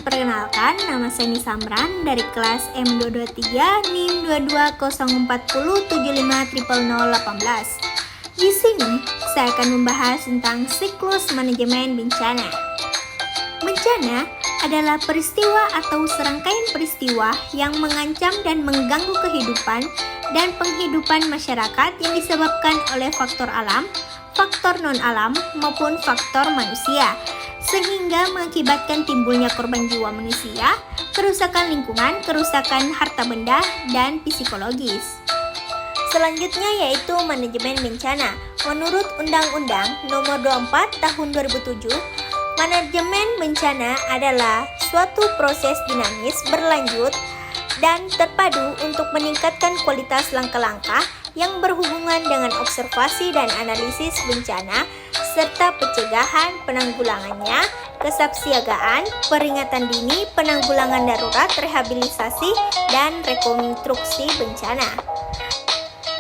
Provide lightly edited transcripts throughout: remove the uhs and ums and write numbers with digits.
Perkenalkan, nama saya Nisamran dari kelas M223 NIM 220407575018. Di sini, saya akan membahas tentang siklus manajemen bencana. Bencana adalah peristiwa atau serangkaian peristiwa yang mengancam dan mengganggu kehidupan dan penghidupan masyarakat yang disebabkan oleh faktor alam, faktor non-alam, maupun faktor manusia, sehingga mengakibatkan timbulnya korban jiwa manusia, kerusakan lingkungan, kerusakan harta benda, dan psikologis. Selanjutnya yaitu manajemen bencana. Menurut Undang-Undang Nomor 24 Tahun 2007, manajemen bencana adalah suatu proses dinamis, berlanjut, dan terpadu untuk meningkatkan kualitas langkah-langkah yang berhubungan dengan observasi dan analisis bencana, serta pencegahan, penanggulangannya, kesiapsiagaan, peringatan dini, penanggulangan darurat, rehabilitasi, dan rekonstruksi bencana.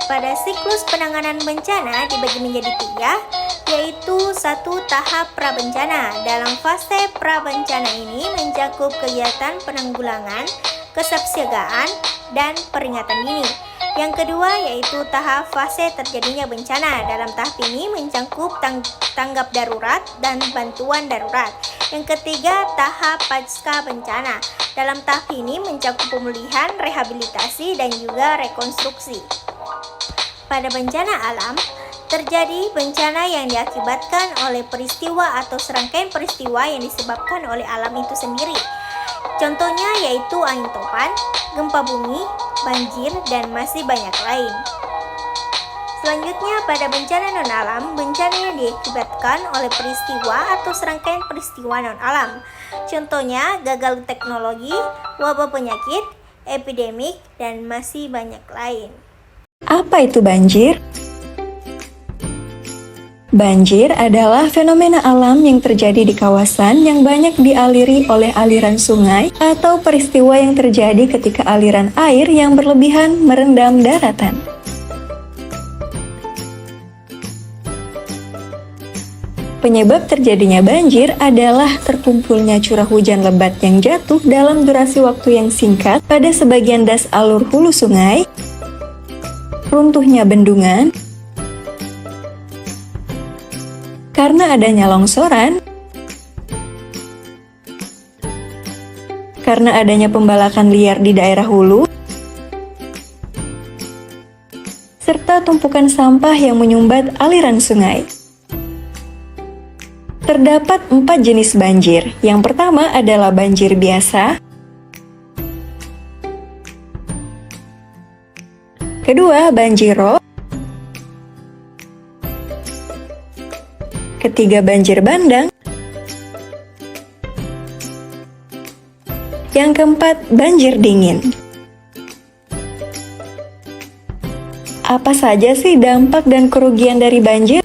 Pada siklus penanganan bencana dibagi menjadi 3, yaitu 1. Tahap prabencana. Dalam fase prabencana ini mencakup kegiatan penanggulangan, kesiapsiagaan, dan peringatan dini. Yang kedua yaitu tahap fase terjadinya bencana. Dalam tahap ini mencakup tanggap darurat dan bantuan darurat. Yang ketiga, tahap pasca bencana. Dalam tahap ini mencakup pemulihan, rehabilitasi, dan juga rekonstruksi. Pada bencana alam, terjadi bencana yang diakibatkan oleh peristiwa atau serangkaian peristiwa yang disebabkan oleh alam itu sendiri. Contohnya yaitu angin topan, gempa bumi, banjir, dan masih banyak lain. Selanjutnya pada bencana non-alam, bencana yang diakibatkan oleh peristiwa atau serangkaian peristiwa non-alam. Contohnya gagal teknologi, wabah penyakit, epidemik, dan masih banyak lain. Apa itu banjir? Banjir adalah fenomena alam yang terjadi di kawasan yang banyak dialiri oleh aliran sungai atau peristiwa yang terjadi ketika aliran air yang berlebihan merendam daratan. Penyebab terjadinya banjir adalah terkumpulnya curah hujan lebat yang jatuh dalam durasi waktu yang singkat pada sebagian das alur hulu sungai, runtuhnya bendungan, karena adanya longsoran, karena adanya pembalakan liar di daerah hulu, serta tumpukan sampah yang menyumbat aliran sungai. Terdapat 4 jenis banjir. Yang pertama adalah banjir biasa, kedua banjir rob, ketiga banjir bandang, yang keempat banjir dingin. Apa saja sih dampak dan kerugian dari banjir?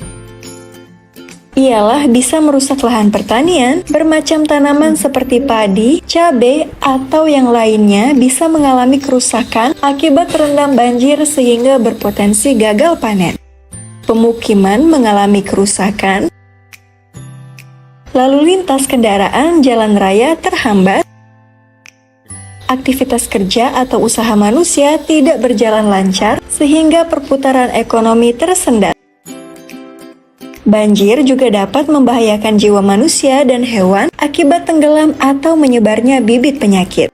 Ialah bisa merusak lahan pertanian, bermacam tanaman seperti padi, cabai, atau yang lainnya bisa mengalami kerusakan akibat terendam banjir sehingga berpotensi gagal panen. Pemukiman mengalami kerusakan, lalu lintas kendaraan jalan raya terhambat, aktivitas kerja atau usaha manusia tidak berjalan lancar sehingga perputaran ekonomi tersendat. Banjir juga dapat membahayakan jiwa manusia dan hewan akibat tenggelam atau menyebarnya bibit penyakit.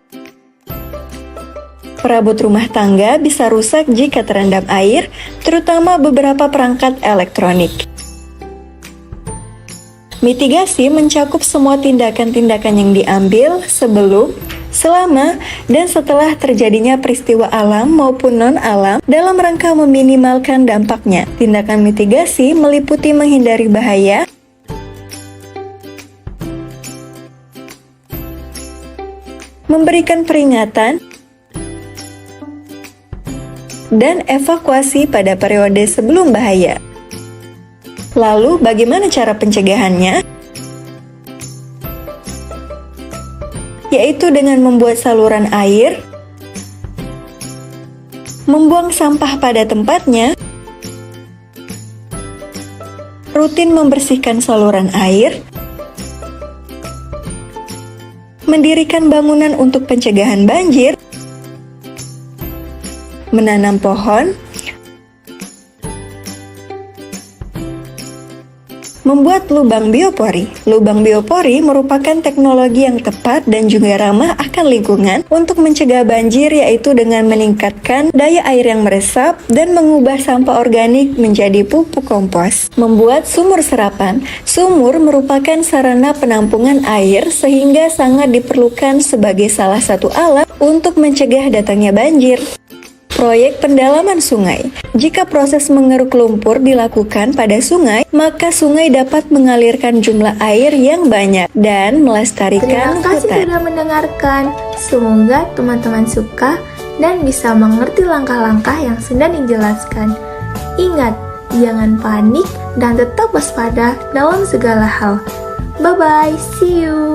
Perabot rumah tangga bisa rusak jika terendam air, terutama beberapa perangkat elektronik. Mitigasi mencakup semua tindakan-tindakan yang diambil sebelum, selama, dan setelah terjadinya peristiwa alam maupun non-alam dalam rangka meminimalkan dampaknya. Tindakan mitigasi meliputi menghindari bahaya, memberikan peringatan, dan evakuasi pada periode sebelum bahaya. Lalu, bagaimana cara pencegahannya? Yaitu dengan membuat saluran air, membuang sampah pada tempatnya, rutin membersihkan saluran air, mendirikan bangunan untuk pencegahan banjir, menanam pohon, membuat lubang biopori. Lubang biopori merupakan teknologi yang tepat dan juga ramah akan lingkungan untuk mencegah banjir, yaitu dengan meningkatkan daya air yang meresap dan mengubah sampah organik menjadi pupuk kompos. Membuat sumur serapan. Sumur merupakan sarana penampungan air sehingga sangat diperlukan sebagai salah satu alat untuk mencegah datangnya banjir. Proyek pendalaman sungai. Jika proses mengeruk lumpur dilakukan pada sungai, maka sungai dapat mengalirkan jumlah air yang banyak dan melestarikan Terima kasih hutan. sudah mendengarkan. Semoga teman-teman suka dan bisa mengerti langkah-langkah yang sudah dijelaskan. Ingat, jangan panik dan tetap waspada dalam segala hal. Bye-bye, see you.